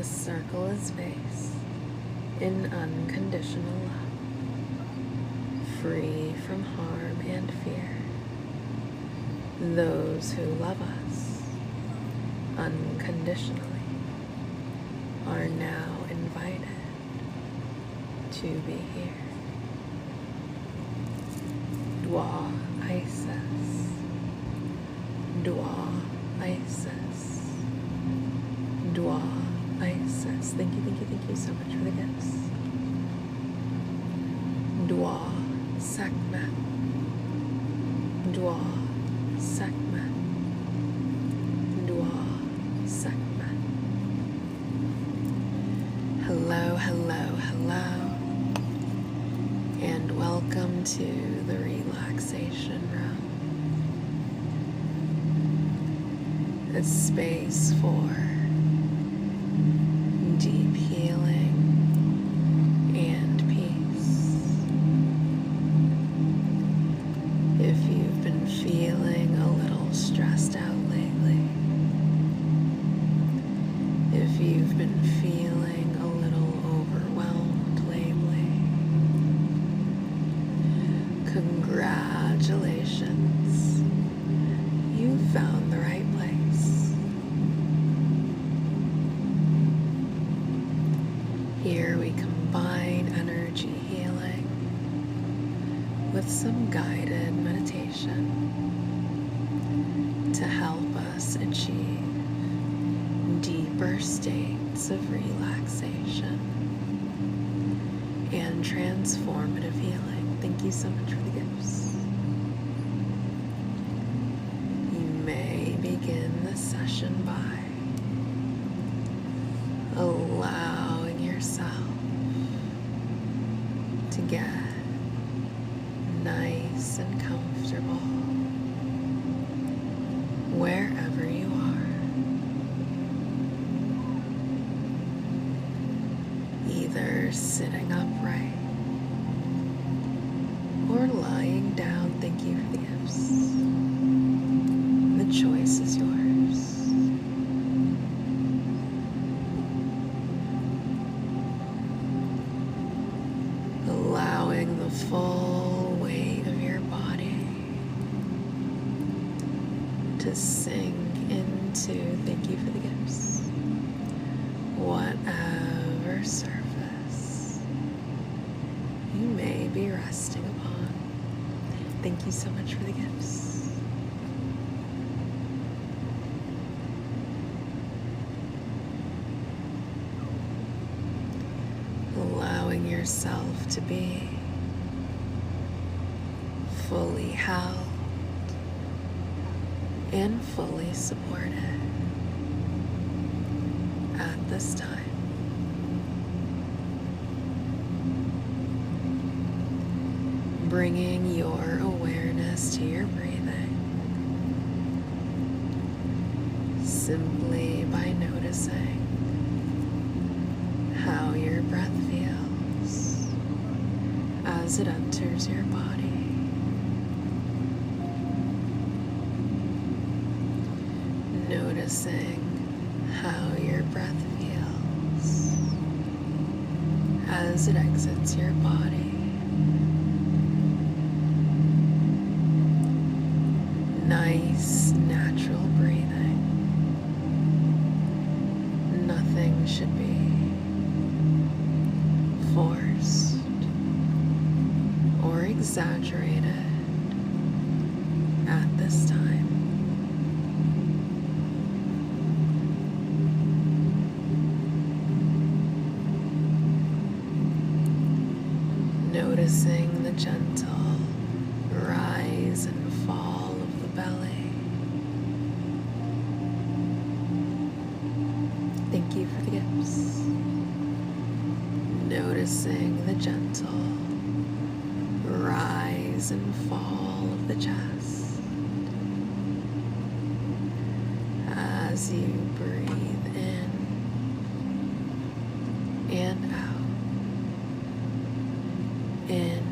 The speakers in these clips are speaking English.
to circle his face in unconditional love, free from harm and fear. Those who love us unconditionally are now invited to be here. Dwa Isis, Dwa Isis, Dwa Isis. Thank you so much for the gifts. Dwa Sekhmet, Dwa Sekhmet, Dwa Sekhmet. Hello, hello, hello, and welcome to the Relaxation Room, a space for deep healing and peace. If you've been feeling a little stressed out lately, if you've been feeling a little overwhelmed lately, congratulations, you found the right place. Here we combine energy healing with some guided meditation to help us achieve deeper states of relaxation and transformative healing. Thank you so much for the gifts. You may begin the session by allowing yourself to get nice and comfortable wherever you are. Either sitting upright or lying down. Thank you for the gifts. The choice is yours. Allowing the full weight of your body to sink into, thank you for the gifts, whatever surface you may be resting upon. Thank you so much for the gifts. Allowing yourself to be fully held and fully supported at this time. Bringing your awareness to your breathing, simply by noticing how your breath feels as it enters your body. Noticing how your breath feels as it exits your body. Nice, natural breathing. Nothing should be forced or exaggerated at this time. Noticing the gentle rise and fall of the belly. Thank you for the gifts. Noticing the gentle rise and fall of the chest as you breathe in and out. In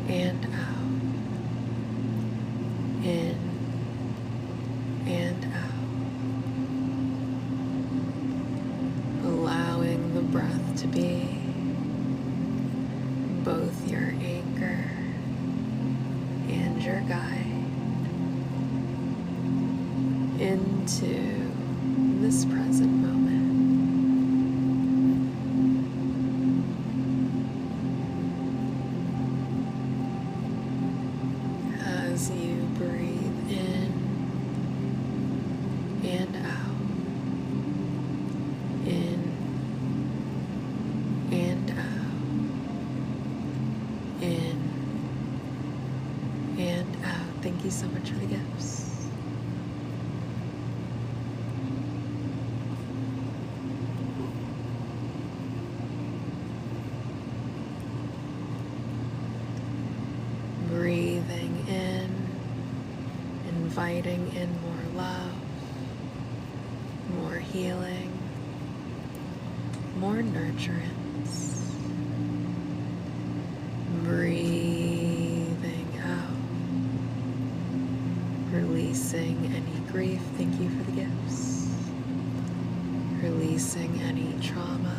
and out, in and out. to be both your anchor and your guide into this present moment. As you breathe in and out, in and out, in and out. Thank you so much for the gifts. Breathing in, inviting in more love, more healing, more nurturance. Breathing out, releasing any grief. Thank you for the gifts. Releasing any trauma.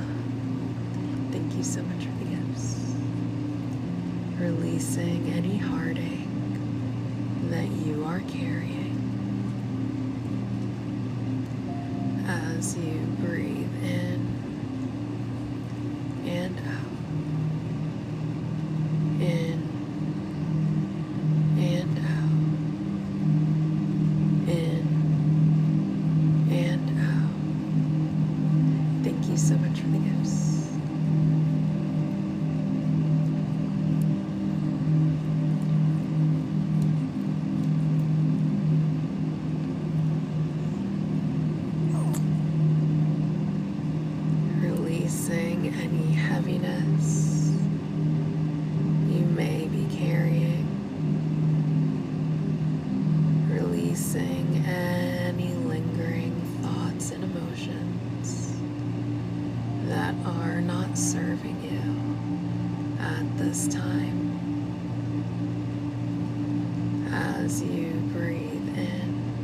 Thank you so much for the gifts. Releasing any heartache that you are carrying as you breathe in and out, in and out, in and out. Thank you so much for the gifts. Any heaviness you may be carrying, releasing any lingering thoughts and emotions that are not serving you at this time. As you breathe in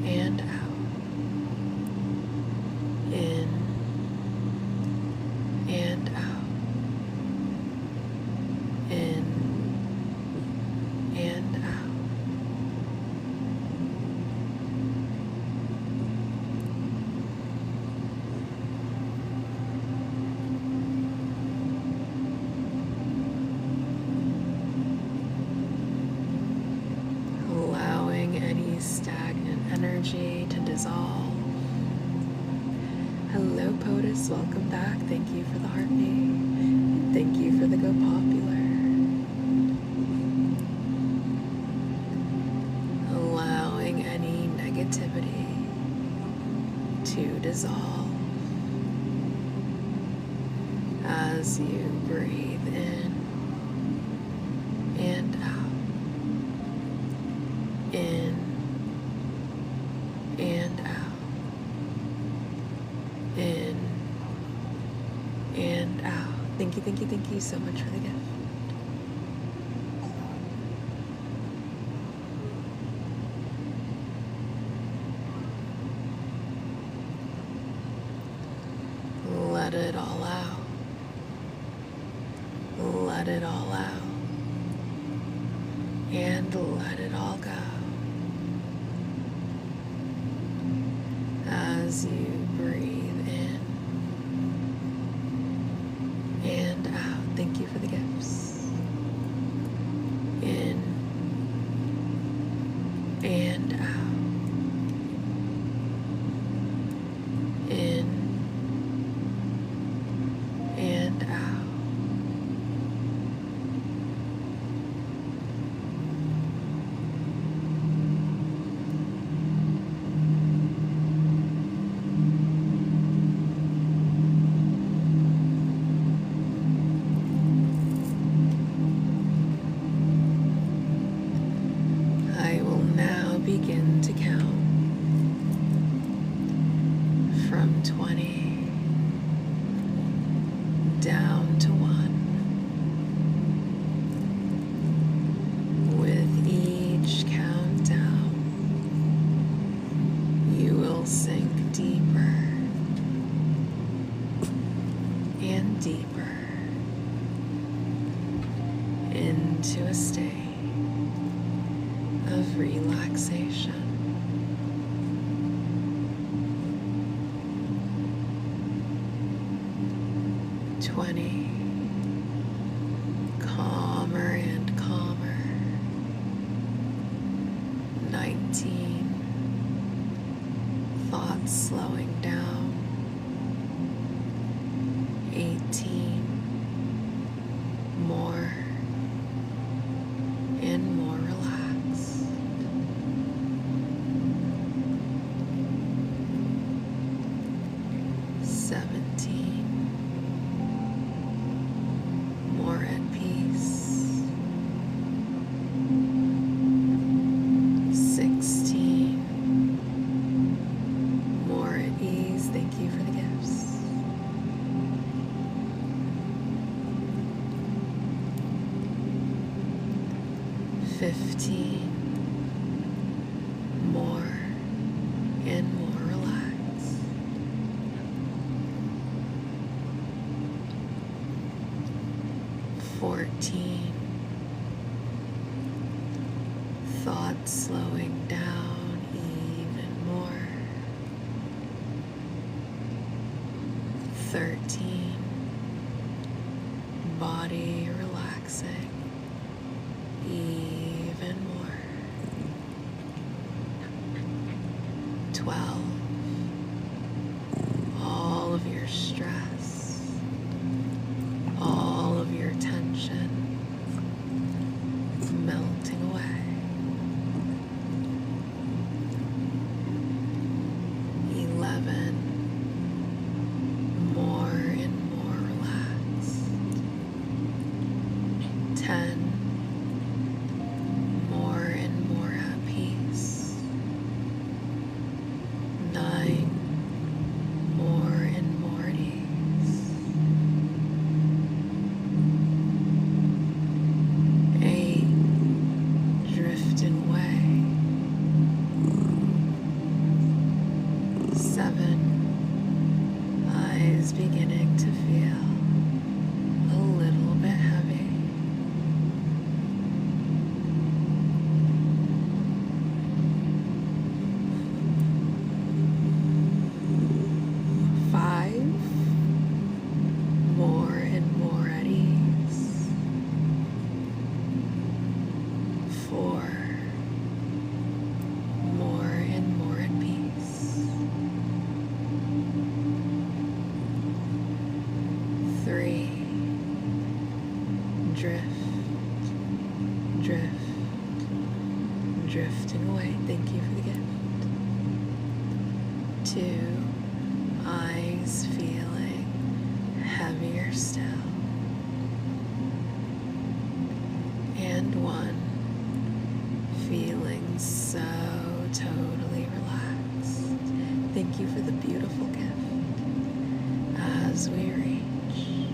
and out, in and out, in and out. Allowing any stagnant energy to dissolve. Hello POTUS, welcome back. Thank you for the heartbeat. Thank you for the go popular. Allowing any negativity to dissolve as you breathe in and out, in and out, in and out. Thank you, thank you, thank you so much for the gift. Let it all out. Let it all out. And let it all go. As you breathe in and out. Thank you for the gifts. In and out. In and out. Begin to count from 20 down to 1. With each countdown, you will sink deeper into a state of relaxation. Calmer and calmer. 19. Thoughts slowing down. 18. More and more relaxed. 17. More at peace. 16. More at ease. Thank you for the gifts. 15. More and more relaxed. 14. Thoughts slowing down even more. 13. Body relaxing even more. 12. All of your stress, all of your tension melting away. 11. More and more relaxed. 10. More and more at peace. 9. More and more at ease. 8. Drifting away. 7. Eyes beginning to feel a little bit heavy. 5. More and more at ease. 4. More and more at peace. 3. Drift, drift, drifting away. Thank you for the gift. 2. Eyes feeling heavier still. And 1. Feeling so totally relaxed. Thank you for the beautiful gift. As we reach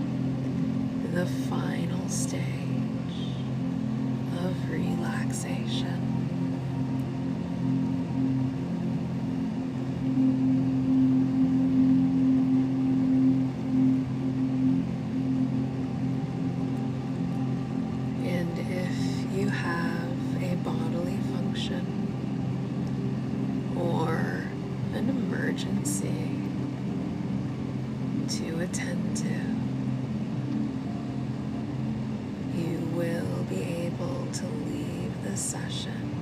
the final stage of relaxation. And if you have a bodily function or an emergency to attend to, you will be able to leave the session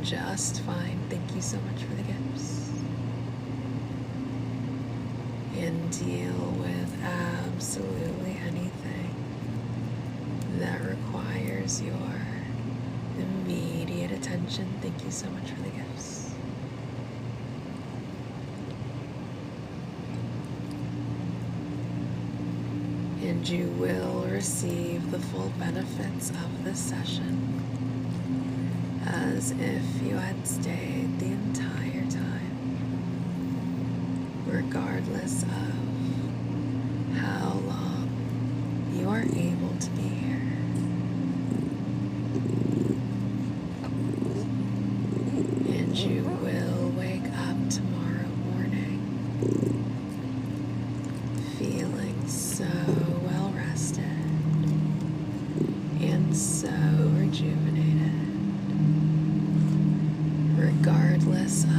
just fine. Thank you so much for the gifts. And deal with absolutely anything that requires your immediate attention. Thank you so much for the gifts. And you will receive the full benefits of this session as if you had stayed the entire time, regardless of how long you are able to be here. And you will wake up tomorrow morning feeling so well rested and regardless of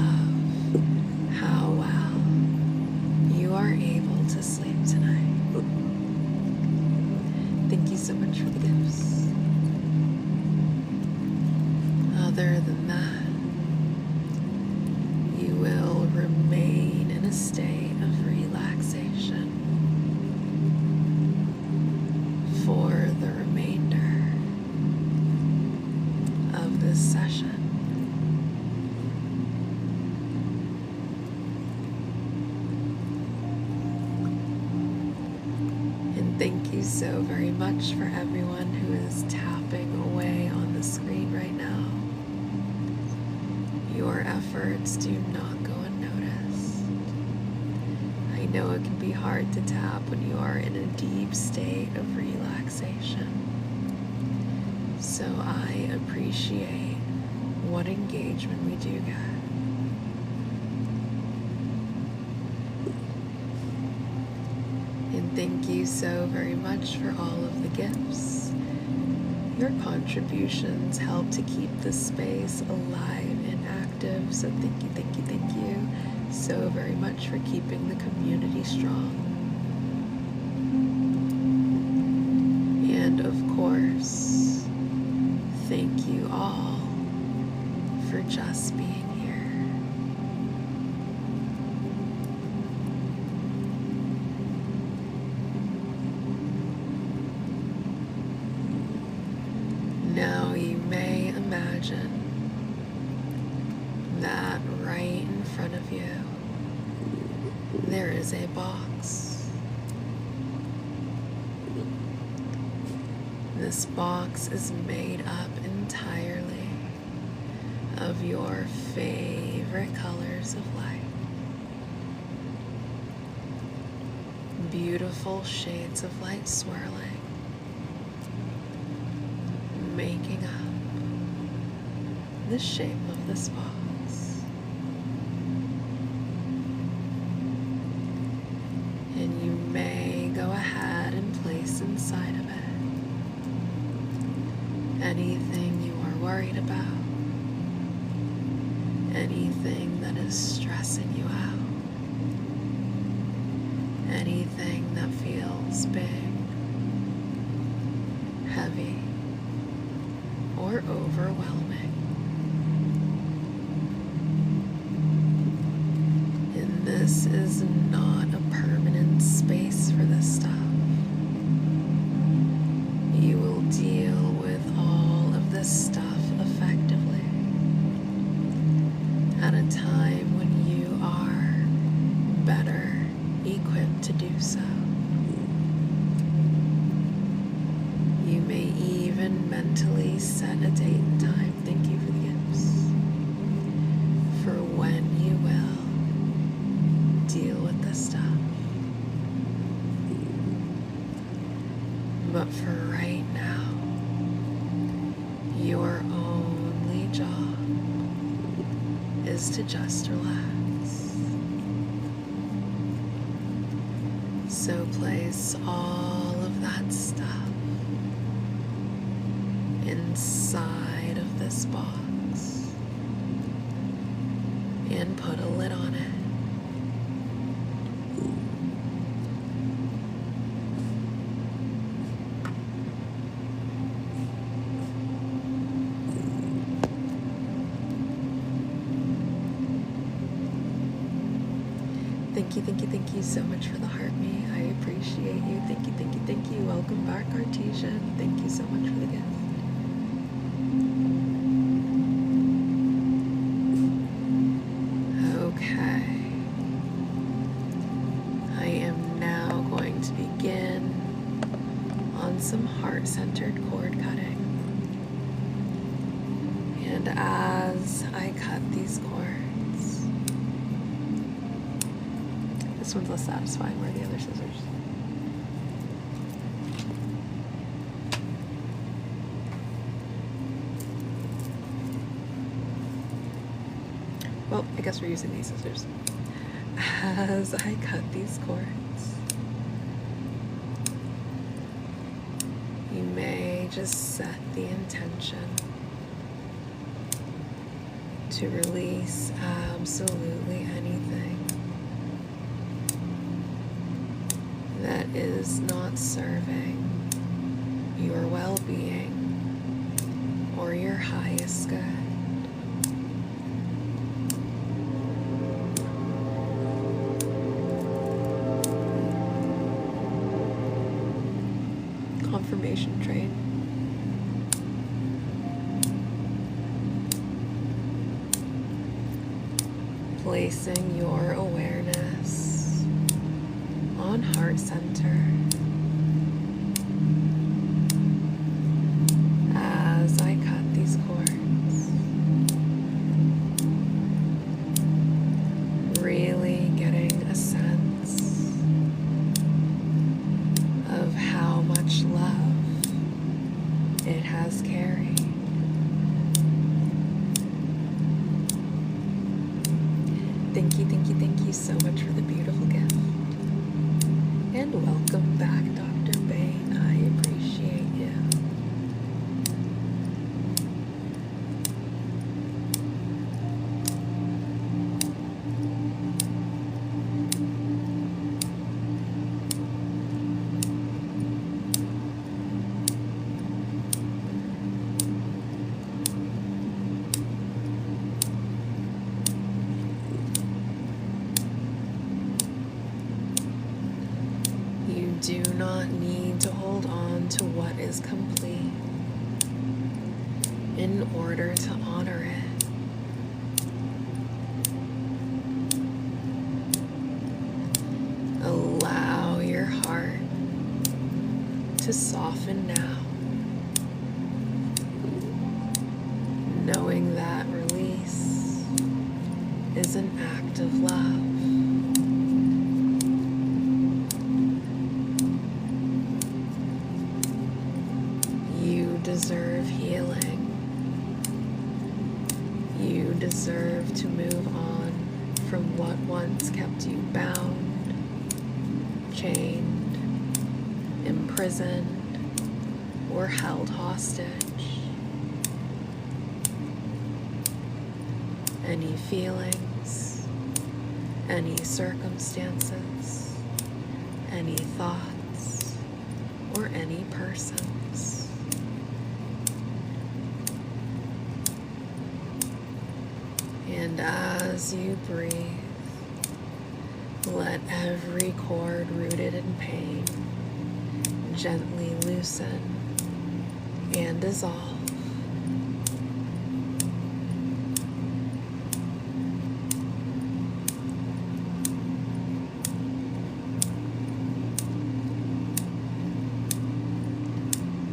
how well you are able to sleep tonight. Thank you so much for the gifts. Other than that, you will remain in a state of relaxation for the remainder of this session. And thank you so very much for everyone who is tapping away on the screen right now. Your efforts do not go unnoticed. I know it can be hard to tap when you are in a deep state of relaxation. So I appreciate what engagement we do get. And thank you so very much for all of the gifts. Your contributions help to keep the space alive and active, so thank you so very much for keeping the community strong. And of course, thank you all for just being here. Now you may imagine that right in front of you there is a box. This box is made up entirely of your favorite colors of light. Beautiful shades of light swirling, making up the shape of this box. And you may go ahead and place inside of it anything you are worried about, anything that is stressing you out, anything that feels big, heavy, or overwhelming. And this is not a permanent space for this stuff. You will deal with all of this stuff effectively at a time when you are better equipped to do so. You may even mentally set a date and time, thank you for the gifts, for when you will deal with this stuff. But for right now, your only job is to just relax. So place all of that stuff inside of this box and put a lid on it. Thank you so much for the heart me. I appreciate you. Thank you. Welcome back, Artesian. Thank you so much for the gift. Okay. I am now going to begin on some heart-centered cord cutting. And as I cut these cords, this one's less satisfying. Where are the other scissors? Well, I guess we're using these scissors. As I cut these cords, you may just set the intention to release absolutely anything that is not serving your well-being or your highest good. Confirmation train. Placing your awareness on heart center as I cut these cords. Really getting a sense of how much love it has carried. Thank you so much for the beautiful gift. And welcome back, Dr. Bain. I appreciate you. Do not need to hold on to what is complete in order to honor it. Allow your heart to soften now, knowing that release is an act of love. Deserve healing. You deserve to move on from what once kept you bound, chained, imprisoned, or held hostage. Any feelings, any circumstances, any thoughts, or any persons. And as you breathe, let every cord rooted in pain gently loosen and dissolve.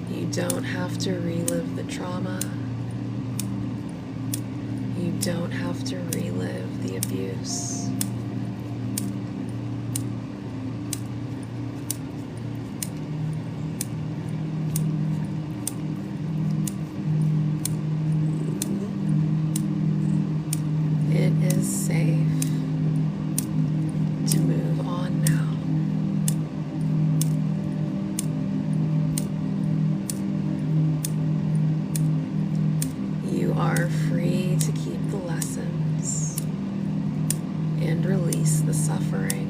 You don't have to relive the trauma. You don't have to relive the abuse. It is safe to move on now. You are free to keep the lessons and release the suffering.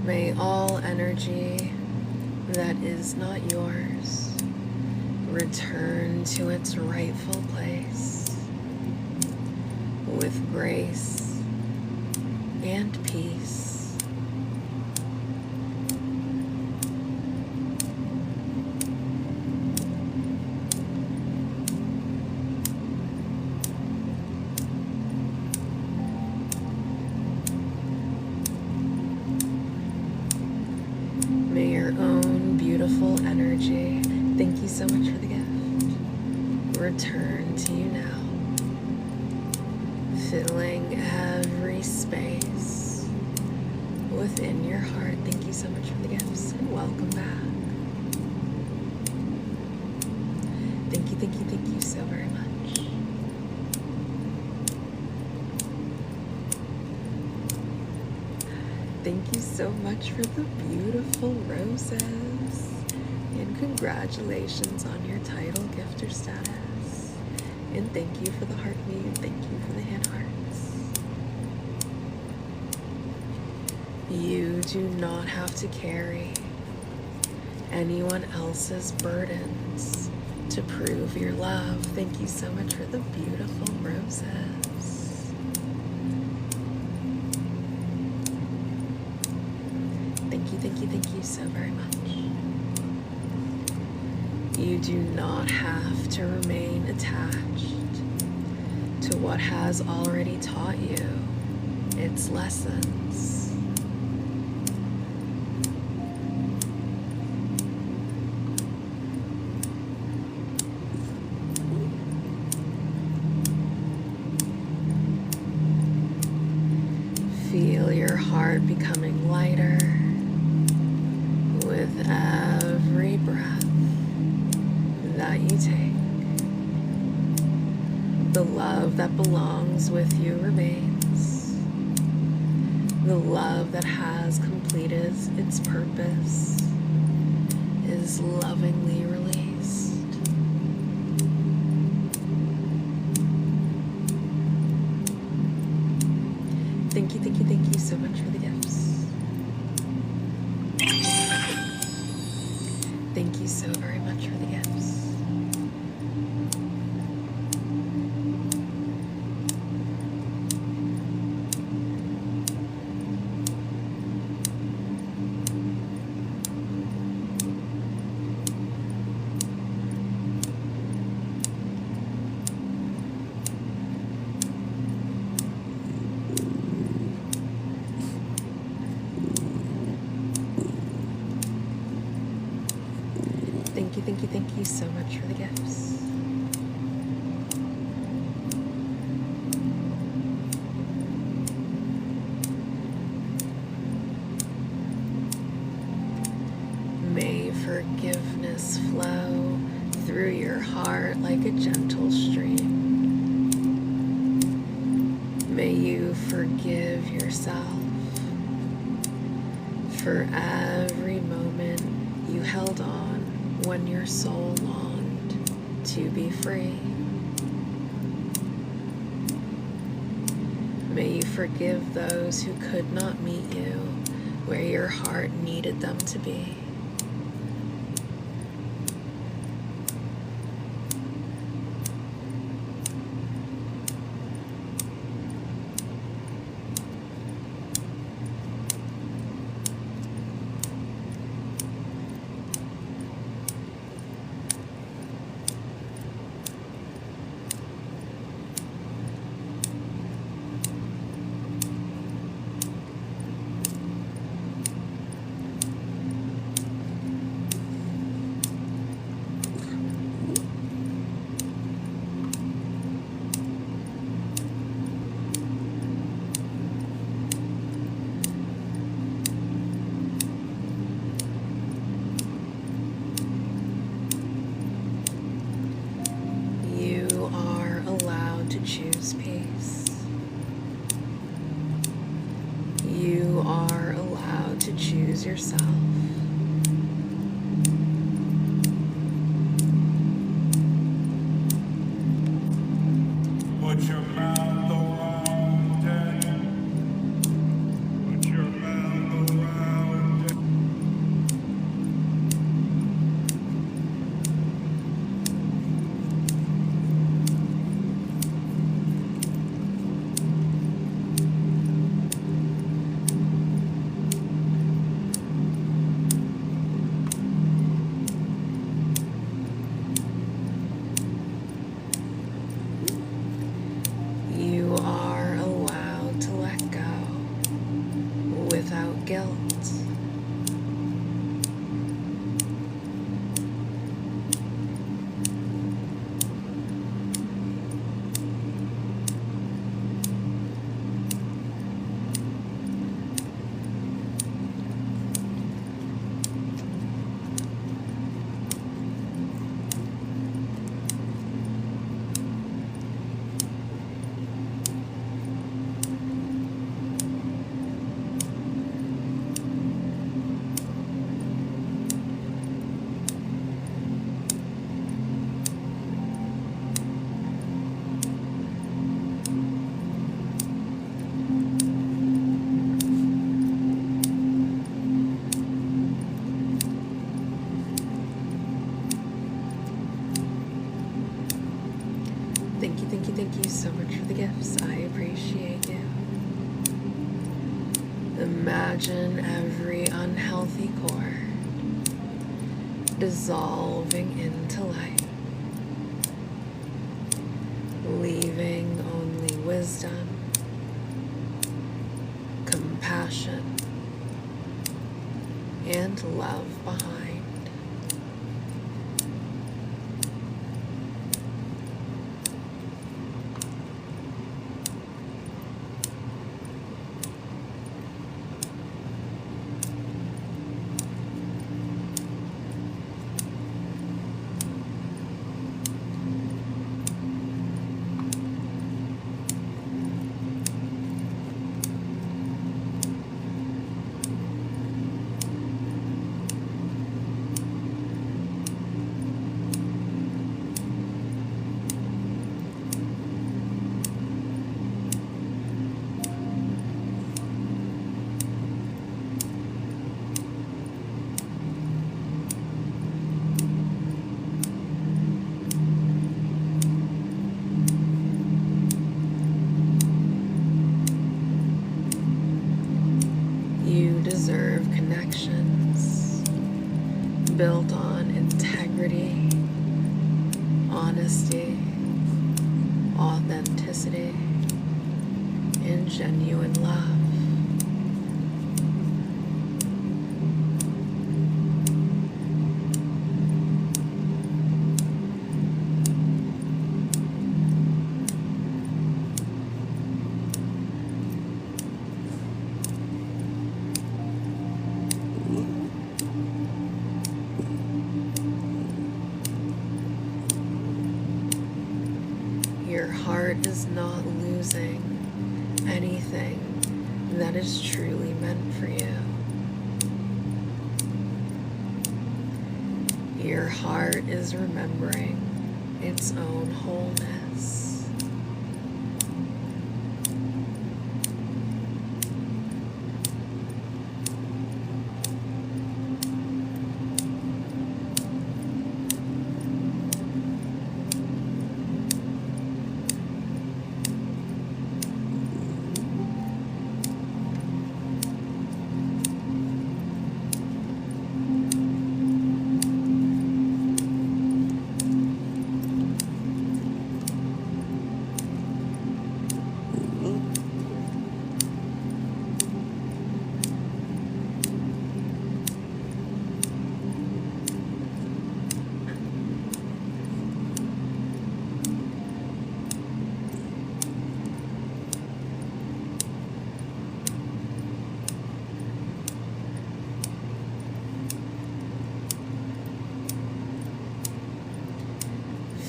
May all energy that is not yours return to its rightful place with grace and peace. May your own beautiful energy, thank you so much for the gift, return to you now. filling every space within your heart. Thank you so much for the gifts and welcome back. Thank you so very much. Thank you so much for the beautiful roses. And congratulations on your title, gifter status. And thank you for the heartbeat, and thank you for the hand hearts. You do not have to carry anyone else's burdens to prove your love. Thank you so much for the beautiful roses. Thank you so very much. You do not have to remain attached to what has already taught you its lessons. Feel your heart becoming lighter with every breath that you take. The love that belongs with you remains. The love that has completed its purpose is lovingly released. Thank you so much for the gifts. Thank you so very much for the gifts. Thank you so much for the gifts. May forgiveness flow through your heart like a gentle stream. May you forgive yourself for every moment you held on when your soul longed to be free. May you forgive those who could not meet you where your heart needed them to be. Choose peace. You are allowed to choose yourself. Put your mouth around it. Put your mouth around it. Thank you so much for the gifts. I appreciate you. Imagine every unhealthy core dissolving into light, leaving only wisdom, compassion, and love behind. Deserve connections built on integrity, honesty, authenticity, and genuine love. Your heart is not losing anything that is truly meant for you. Your heart is remembering its own wholeness.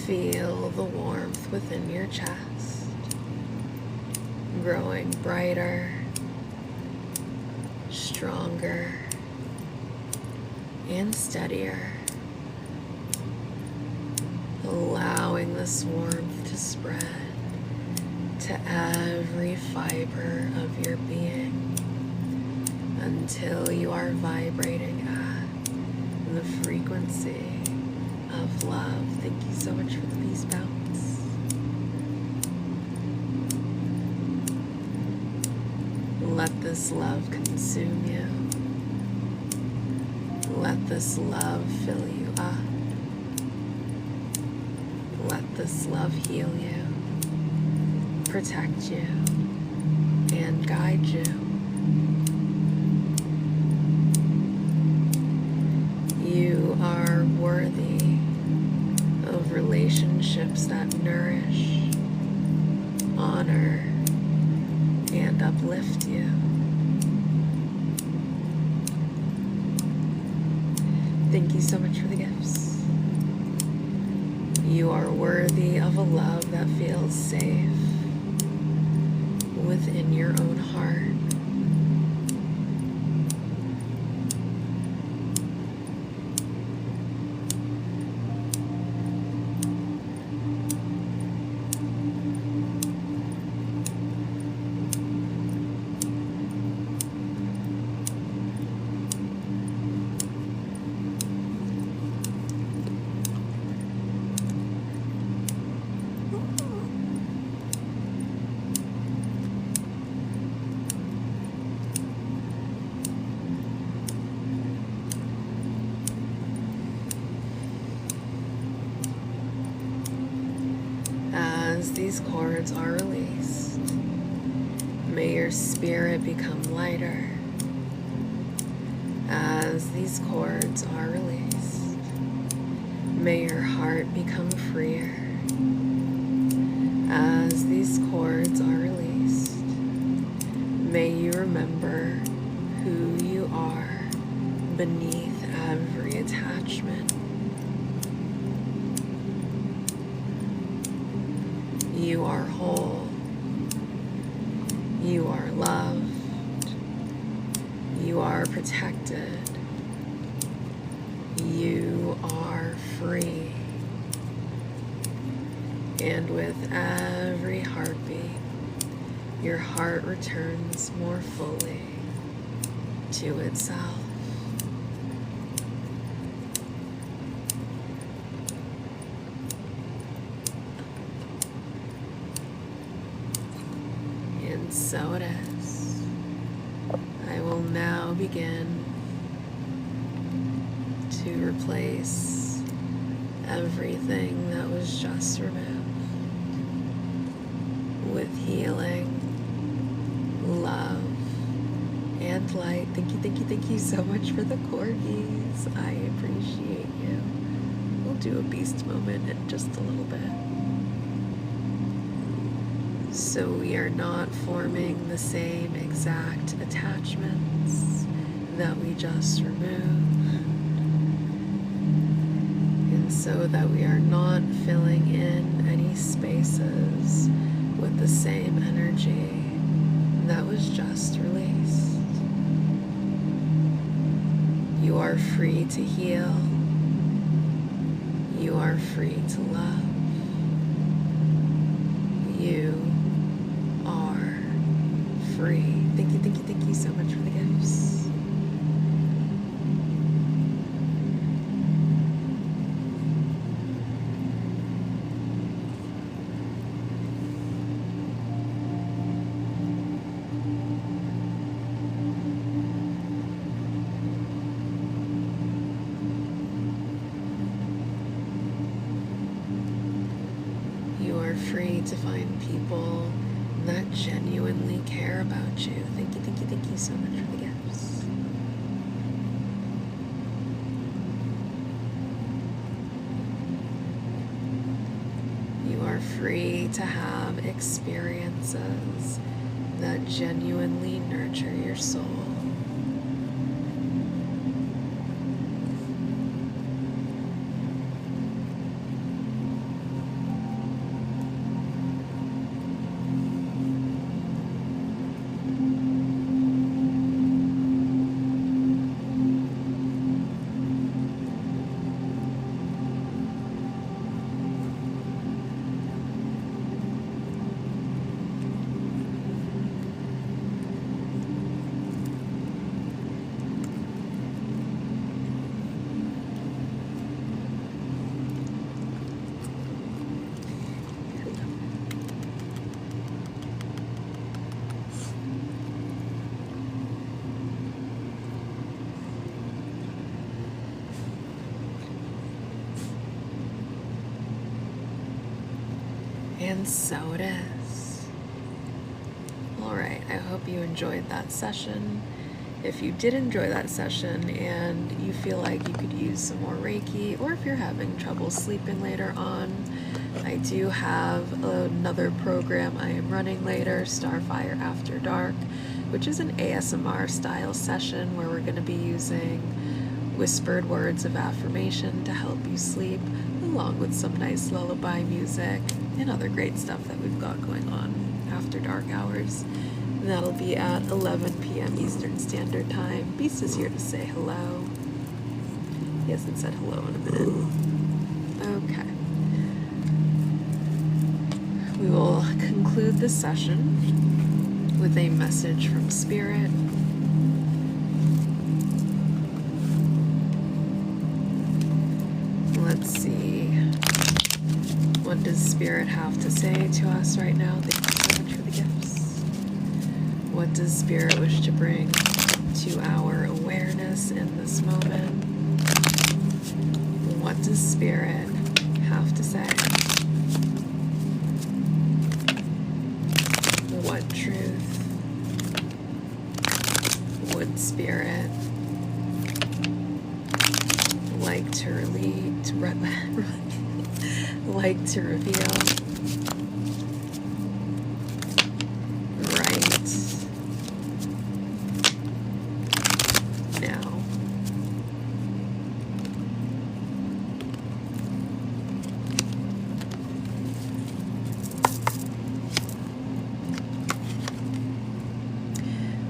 Feel the warmth within your chest, growing brighter, stronger, and steadier, allowing this warmth to spread to every fiber of your being until you are vibrating at the frequency of love. Thank you so much for the peace bounce. Let this love consume you. Let this love fill you up. Let this love heal you, protect you, and guide you. You are worthy of relationships that nourish, honor, and uplift you. Thank you so much for the gifts. You are worthy of a love that feels safe within your own heart. these cords are released, may your spirit become lighter. As these cords are released, may your heart become freer. As these cords are released, may you remember who you are beneath every attachment. You are whole. You are loved. You are protected. You are free. And with every heartbeat, your heart returns more fully to itself. And so it is. I will now begin to replace everything that was just removed with healing, love, and light. Thank you so much for the corgis. I appreciate you. We'll do a beast moment in just a little bit. So we are not forming the same exact attachments that we just removed. And so that we are not filling in any spaces with the same energy that was just released. You are free to heal. You are free to love. You are free. Thank you so much for the gifts. Free to find people that genuinely care about you. Thank you so much for the gifts. You are free to have experiences that genuinely nurture your soul. And so it is. Alright, I hope you enjoyed that session. If you did enjoy that session and you feel like you could use some more Reiki, or if you're having trouble sleeping later on, I do have another program I am running later, Starfire After Dark, which is an ASMR style session where we're going to be using whispered words of affirmation to help you sleep, along with some nice lullaby music and other great stuff that we've got going on after dark hours. And that'll be at 11 p.m. Eastern Standard Time. Beast is here to say hello. He hasn't said hello in a minute. Okay. We will conclude this session with a message from Spirit. Let's see. What does Spirit have to say to us right now? Thank you so much for the gifts. What does Spirit wish to bring to our awareness in this moment? What does Spirit have to say? Spirit, like to like to reveal right now.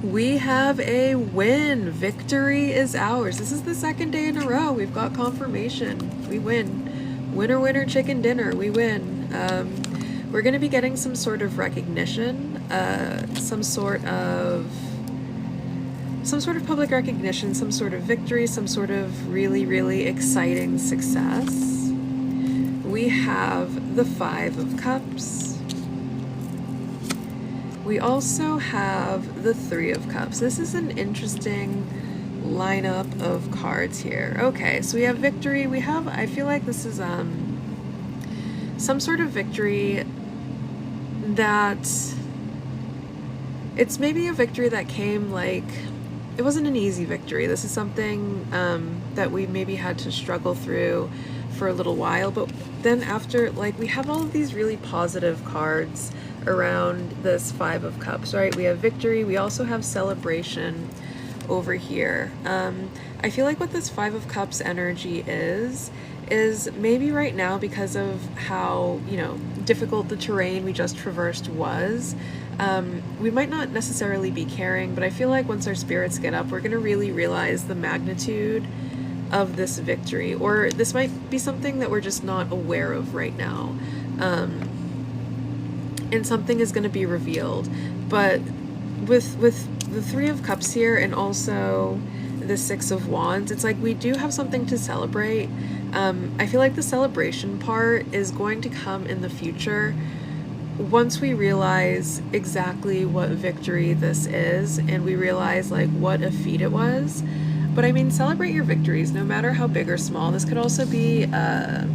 We have a win. Victory is ours. This is the second day in a row. We've got confirmation. We win. Winner, winner, chicken dinner. We win. We're going to be getting some sort of recognition, some sort of public recognition, some sort of victory, some sort of really, really exciting success. We have the 5 of Cups. We also have the 3 of Cups. This is an interesting lineup of cards here. Okay, so we have victory. We have, I feel like this is some sort of victory that, it's maybe a victory that came like, it wasn't an easy victory. This is something that we maybe had to struggle through for a little while, but then after, like, we have all of these really positive cards around this 5 of Cups, right? We have victory. We also have celebration over here. I feel like what this 5 of Cups energy is maybe right now, because of how, you know, difficult the terrain we just traversed was, we might not necessarily be caring, but I feel like once our spirits get up, we're going to really realize the magnitude of this victory, or this might be something that we're just not aware of right now. And something is going to be revealed. But with the 3 of Cups here, and also the 6 of Wands, it's like we do have something to celebrate. I feel like the celebration part is going to come in the future once we realize exactly what victory this is, and we realize like what a feat it was. But I mean, celebrate your victories, no matter how big or small. This could also be a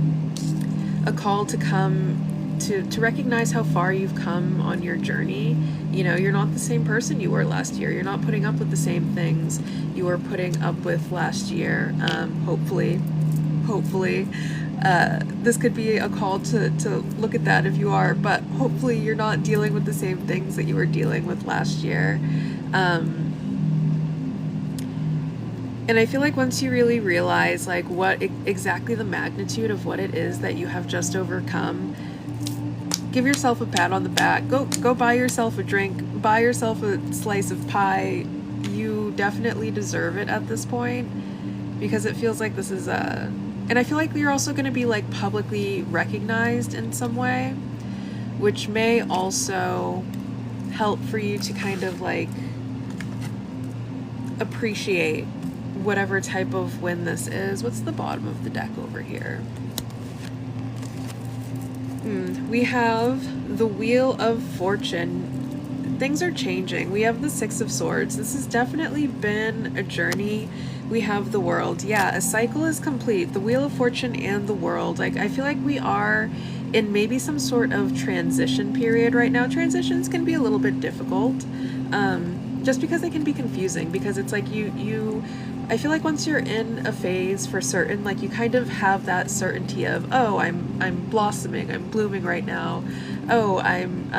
call to come to recognize how far you've come on your journey. You know, you're not the same person you were last year. You're not putting up with the same things you were putting up with last year. Hopefully, this could be a call to look at that if you are, but hopefully you're not dealing with the same things that you were dealing with last year. And I feel like once you really realize like what exactly the magnitude of what it is that you have just overcome, give yourself a pat on the back. Go buy yourself a drink, buy yourself a slice of pie. You definitely deserve it at this point, because it feels like this is and I feel like you're also going to be like publicly recognized in some way, which may also help for you to kind of like appreciate whatever type of win this is. What's the bottom of the deck over here? We have the Wheel of Fortune. Things are changing. We have the 6 of Swords. This has definitely been a journey. We have the World. Yeah, a cycle is complete. The Wheel of Fortune and the World. Like, I feel like we are in maybe some sort of transition period right now. Transitions can be a little bit difficult, just because they can be confusing, because it's like I feel like once you're in a phase for certain, like you kind of have that certainty of, oh, I'm blossoming, I'm blooming right now. Oh, I'm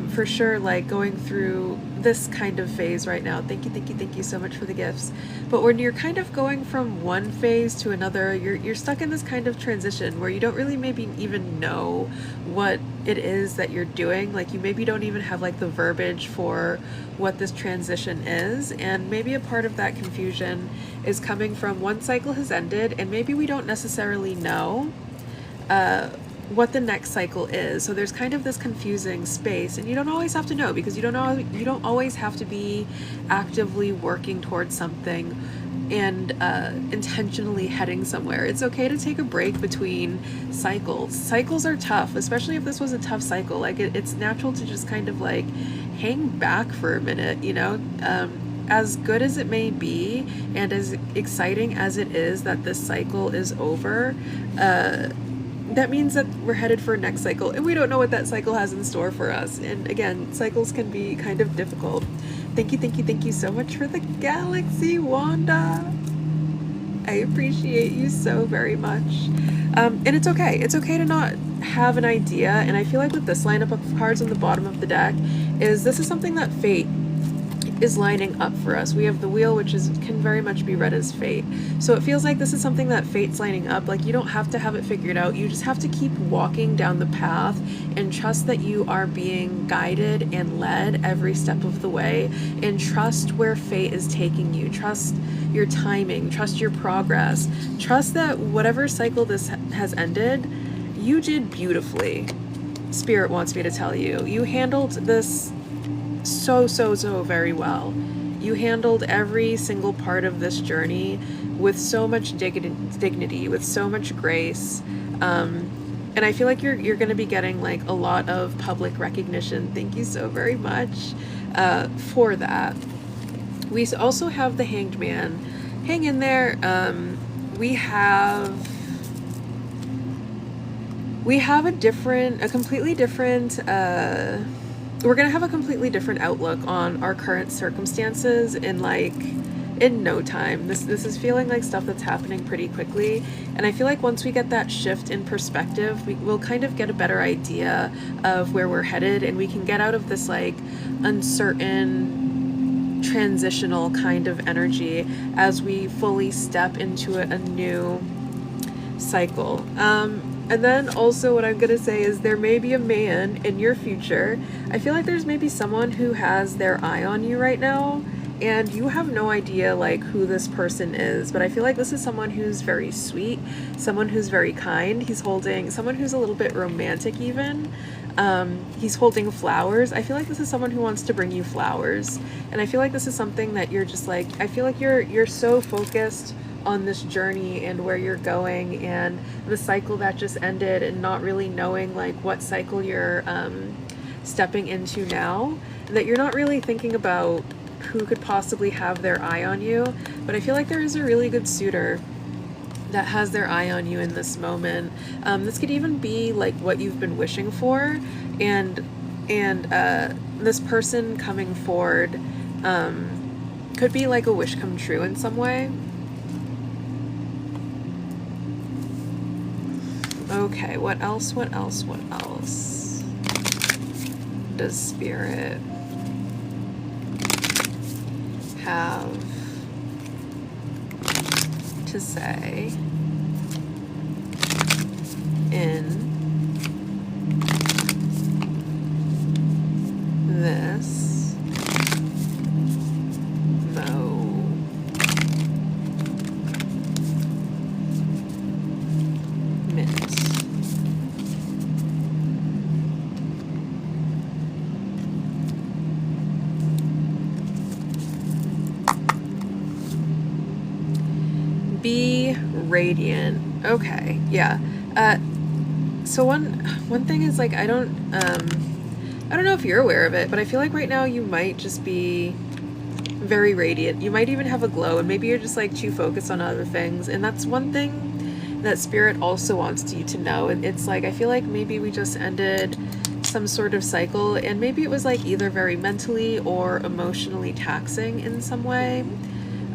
for sure like going through this kind of phase right now. Thank you so much for the gifts. But when you're kind of going from one phase to another, you're stuck in this kind of transition where you don't really maybe even know what it is that you're doing. Like you maybe don't even have like the verbiage for what this transition is, and maybe a part of that confusion is coming from one cycle has ended, and maybe we don't necessarily know what the next cycle is. So there's kind of this confusing space, and you don't always have to know, because you don't always have to be actively working towards something and intentionally heading somewhere. It's okay to take a break between cycles. Cycles are tough, especially if this was a tough cycle. Like it's natural to just kind of like hang back for a minute, you know? As good as it may be, and as exciting as it is that this cycle is over, that means that we're headed for a next cycle, and we don't know what that cycle has in store for us. And again, cycles can be kind of difficult. Thank you so much for the galaxy, Wanda. I appreciate you so very much. And it's okay. It's okay to not have an idea. And I feel like with this lineup of cards on the bottom of the deck, this is something that fate is lining up for us. We have the wheel, which can very much be read as fate. So it feels like this is something that fate's lining up. Like, you don't have to have it figured out. You just have to keep walking down the path and trust that you are being guided and led every step of the way, and trust where fate is taking you. Trust your timing, trust your progress, trust that whatever cycle this has ended, you did beautifully. Spirit wants me to tell you, you handled this so very well. You handled every single part of this journey with so much dignity, with so much grace, and I feel like you're going to be getting like a lot of public recognition. Thank you so very much for that. We also have the Hanged Man. Hang in there. We have a completely different we're going to have a completely different outlook on our current circumstances in no time. This is feeling like stuff that's happening pretty quickly, and I feel like once we get that shift in perspective, we'll kind of get a better idea of where we're headed, and we can get out of this like uncertain transitional kind of energy as we fully step into a new cycle. And then also what I'm going to say is there may be a man in your future. I feel like there's maybe someone who has their eye on you right now, and you have no idea like who this person is, but I feel like this is someone who's very sweet, someone who's very kind. He's holding someone who's a little bit romantic even. He's holding flowers. I feel like this is someone who wants to bring you flowers, and I feel like this is something that you're just like, I feel like you're so focused on this journey and where you're going and the cycle that just ended, and not really knowing like what cycle you're stepping into now, that you're not really thinking about who could possibly have their eye on you. But I feel like there is a really good suitor that has their eye on you in this moment. This could even be like what you've been wishing for, and this person coming forward could be like a wish come true in some way. Okay, what else does Spirit have to say in this moment? Be radiant. Okay, yeah. So one thing is like, I don't know if you're aware of it, but I feel like right now you might just be very radiant. You might even have a glow, and maybe you're just like too focused on other things. And that's one thing that Spirit also wants you to know. And it's like, I feel like maybe we just ended some sort of cycle, and maybe it was like either very mentally or emotionally taxing in some way.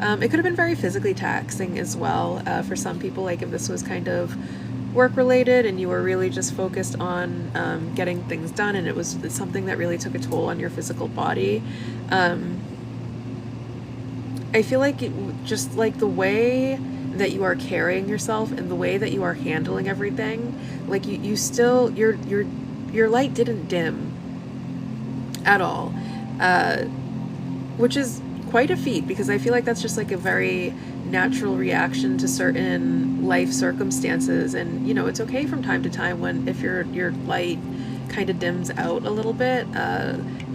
It could have been very physically taxing as well for some people, like if this was kind of work related and you were really just focused on getting things done, and it's something that really took a toll on your physical body. I feel like just like the way that you are carrying yourself and the way that you are handling everything, like you still, your light didn't dim at all, which is quite a feat, because I feel like that's just like a very natural reaction to certain life circumstances. And you know, it's okay from time to time when if your light kind of dims out a little bit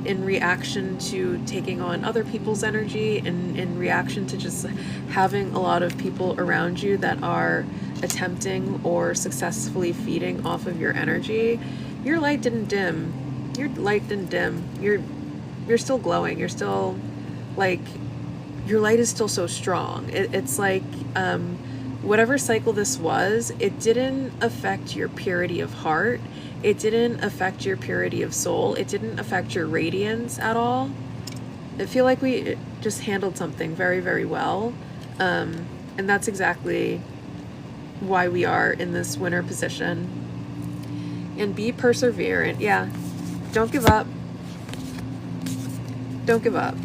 in reaction to taking on other people's energy, and in reaction to just having a lot of people around you that are attempting or successfully feeding off of your energy. Your light didn't dim. Your light didn't dim. You're still glowing. You're still like, your light is still so strong. It's like whatever cycle this was, it didn't affect your purity of heart. It didn't affect your purity of soul. It didn't affect your radiance at all. I feel like we just handled something very, very well. And that's exactly why we are in this winner position. And be perseverant. Yeah. Don't give up. Don't give up.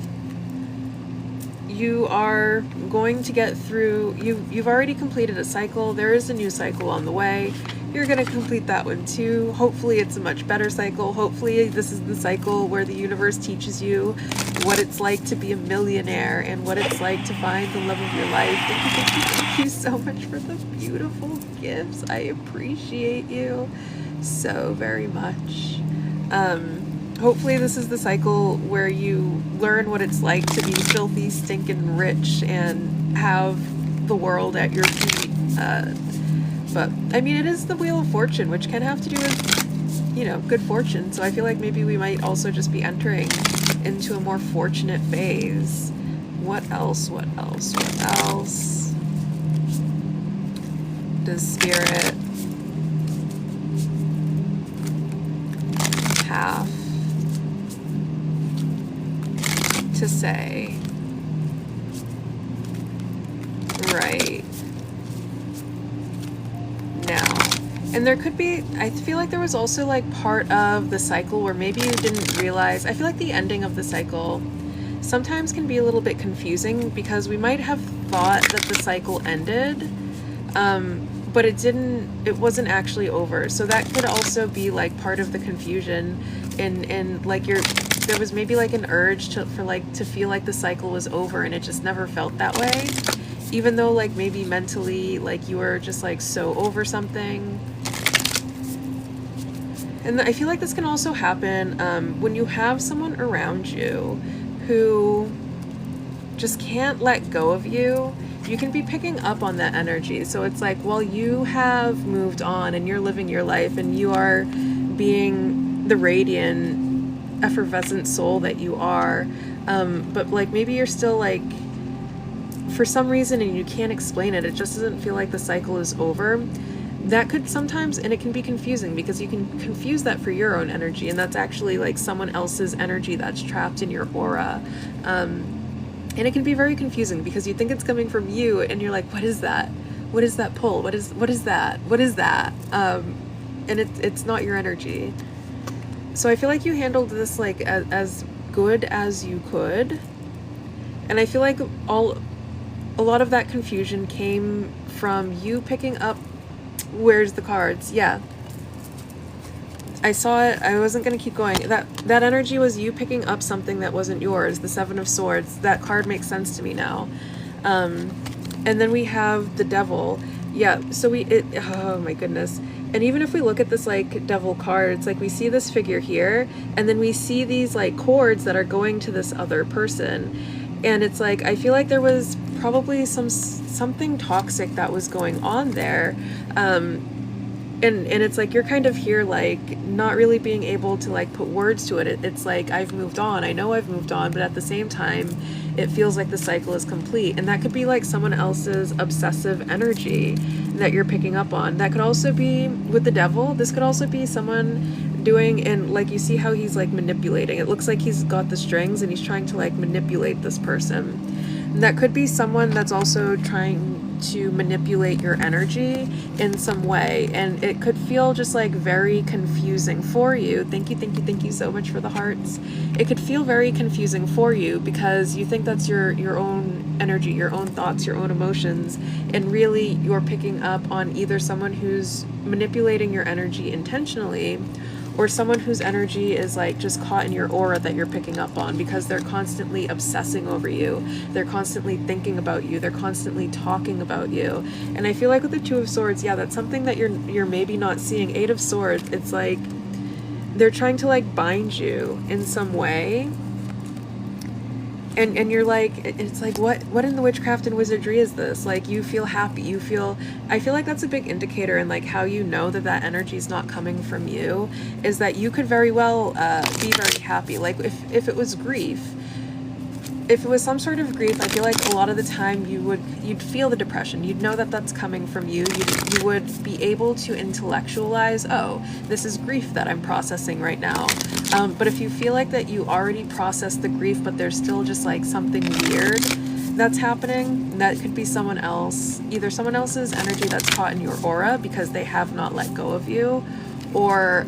You are going to get through, you've already completed a cycle. There is a new cycle on the way. You're going to complete that one too. Hopefully it's a much better cycle. Hopefully this is the cycle where the universe teaches you what it's like to be a millionaire and what it's like to find the love of your life. Thank you so much for the beautiful gifts. I appreciate you so very much. Hopefully this is the cycle where you learn what it's like to be filthy, stinking rich and have the world at your feet. But I mean, it is the Wheel of Fortune, which can have to do with, you know, good fortune. So I feel like maybe we might also just be entering into a more fortunate phase. What else? What else? What else does Spirit have to say right now? And there could be, I feel like there was also like part of the cycle where maybe you didn't realize. I feel like the ending of the cycle sometimes can be a little bit confusing because we might have thought that the cycle ended, but it wasn't actually over. So that could also be like part of the confusion and like there was maybe like an urge to feel like the cycle was over, and it just never felt that way, even though like maybe mentally like you were just like so over something. And I feel like this can also happen when you have someone around you who just can't let go of you. You can be picking up on that energy. So it's like, while you have moved on and you're living your life and you are being the radiant, effervescent soul that you are, but like maybe you're still like, for some reason, and you can't explain it, it just doesn't feel like the cycle is over. That could sometimes, and it can be confusing because you can confuse that for your own energy, and that's actually like someone else's energy that's trapped in your aura. And it can be very confusing because you think it's coming from you and you're like, what is that? What is that pull? What is that? What is that? And it's not your energy. So I feel like you handled this like as good as you could. And I feel like a lot of that confusion came from you picking up, where's the cards? Yeah. I saw it. I wasn't going to keep going. That energy was you picking up something that wasn't yours. The Seven of Swords. That card makes sense to me now. And then we have the Devil. Yeah. So oh my goodness. And even if we look at this like Devil card, it's like we see this figure here, and then we see these like cords that are going to this other person. And it's like, I feel like there was probably something toxic that was going on there. And it's like you're kind of here like not really being able to like put words to it. It's like, I've moved on. I know I've moved on, but at the same time, it feels like the cycle is complete. And that could be like someone else's obsessive energy that you're picking up on. That could also be with the Devil. This could also be someone doing, and like you see how he's like manipulating. It looks like he's got the strings and he's trying to like manipulate this person. And that could be someone that's also trying to manipulate your energy in some way, and it could feel just like very confusing for you. Thank you so much for the hearts. It could feel very confusing for you because you think that's your own energy, your own thoughts, your own emotions, and really you're picking up on either someone who's manipulating your energy intentionally, or someone whose energy is like just caught in your aura that you're picking up on because they're constantly obsessing over you. They're constantly thinking about you. They're constantly talking about you. And I feel like with the Two of Swords, yeah, that's something that you're maybe not seeing. Eight of Swords, it's like they're trying to like bind you in some way. And you're like, it's like, what in the witchcraft and wizardry is this? Like, you feel happy, I feel like that's a big indicator in like how you know that energy is not coming from you, is that you could very well be very happy. Like if it was grief, if it was some sort of grief, I feel like a lot of the time you'd feel the depression. You'd know that that's coming from you. You would be able to intellectualize, oh, this is grief that I'm processing right now. But if you feel like that you already processed the grief, but there's still just like something weird that's happening, that could be someone else, either someone else's energy that's caught in your aura because they have not let go of you, or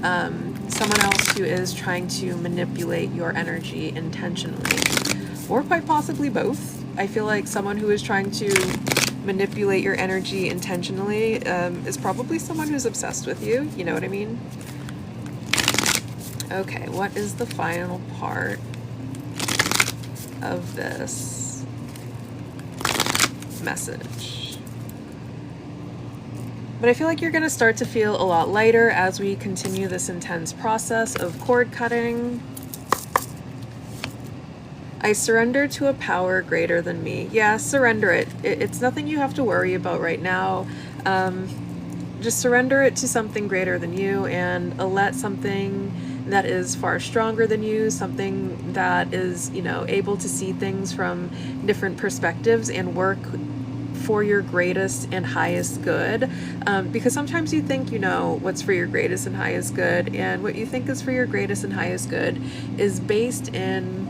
someone else who is trying to manipulate your energy intentionally, or quite possibly both. I feel like someone who is trying to manipulate your energy intentionally is probably someone who's obsessed with you. You know what I mean? Okay, what is the final part of this message? But I feel like you're going to start to feel a lot lighter as we continue this intense process of cord cutting. I surrender to a power greater than me. Yeah, surrender it. It's nothing you have to worry about right now. Just surrender it to something greater than you, and let something that is far stronger than you, something that is, you know, able to see things from different perspectives and work for your greatest and highest good, because sometimes you think you know what's for your greatest and highest good, and what you think is for your greatest and highest good is based in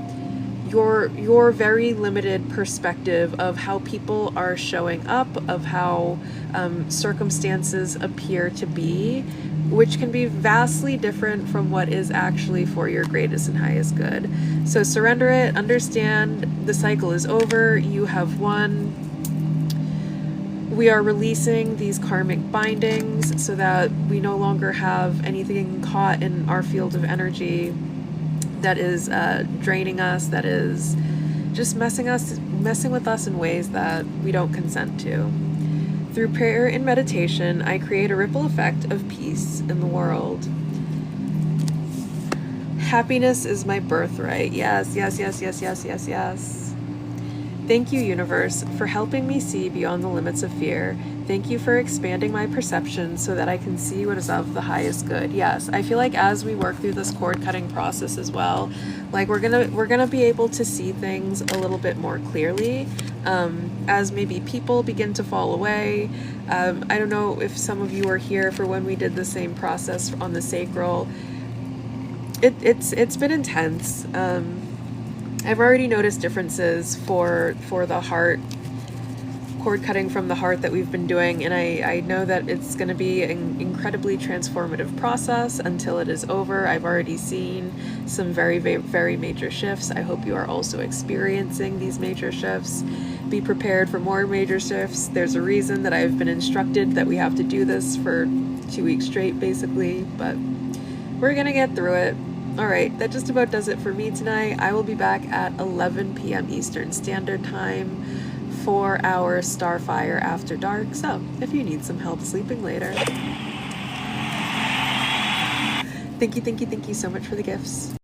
your very limited perspective of how people are showing up, of how circumstances appear to be, which can be vastly different from what is actually for your greatest and highest good. So surrender it, understand the cycle is over, you have won. We are releasing these karmic bindings so that we no longer have anything caught in our field of energy that is draining us, that is just messing with us in ways that we don't consent to. Through prayer and meditation, I create a ripple effect of peace in the world. Happiness is my birthright. Yes, yes, yes, yes, yes, yes, yes. Thank you, universe, for helping me see beyond the limits of fear. Thank you for expanding my perception so that I can see what is of the highest good. Yes, I feel like as we work through this cord cutting process as well, like we're gonna be able to see things a little bit more clearly, as maybe people begin to fall away. I don't know if some of you were here for when we did the same process on the sacral. It's been intense. I've already noticed differences for the heart, cord cutting from the heart that we've been doing, and I know that it's going to be an incredibly transformative process until it is over. I've already seen some very, very, very major shifts. I hope you are also experiencing these major shifts. Be prepared for more major shifts. There's a reason that I've been instructed that we have to do this for 2 weeks straight, basically, but we're going to get through it. Alright, that just about does it for me tonight. I will be back at 11 p.m. Eastern Standard Time for our Starfire After Dark, so if you need some help sleeping later. Thank you so much for the gifts.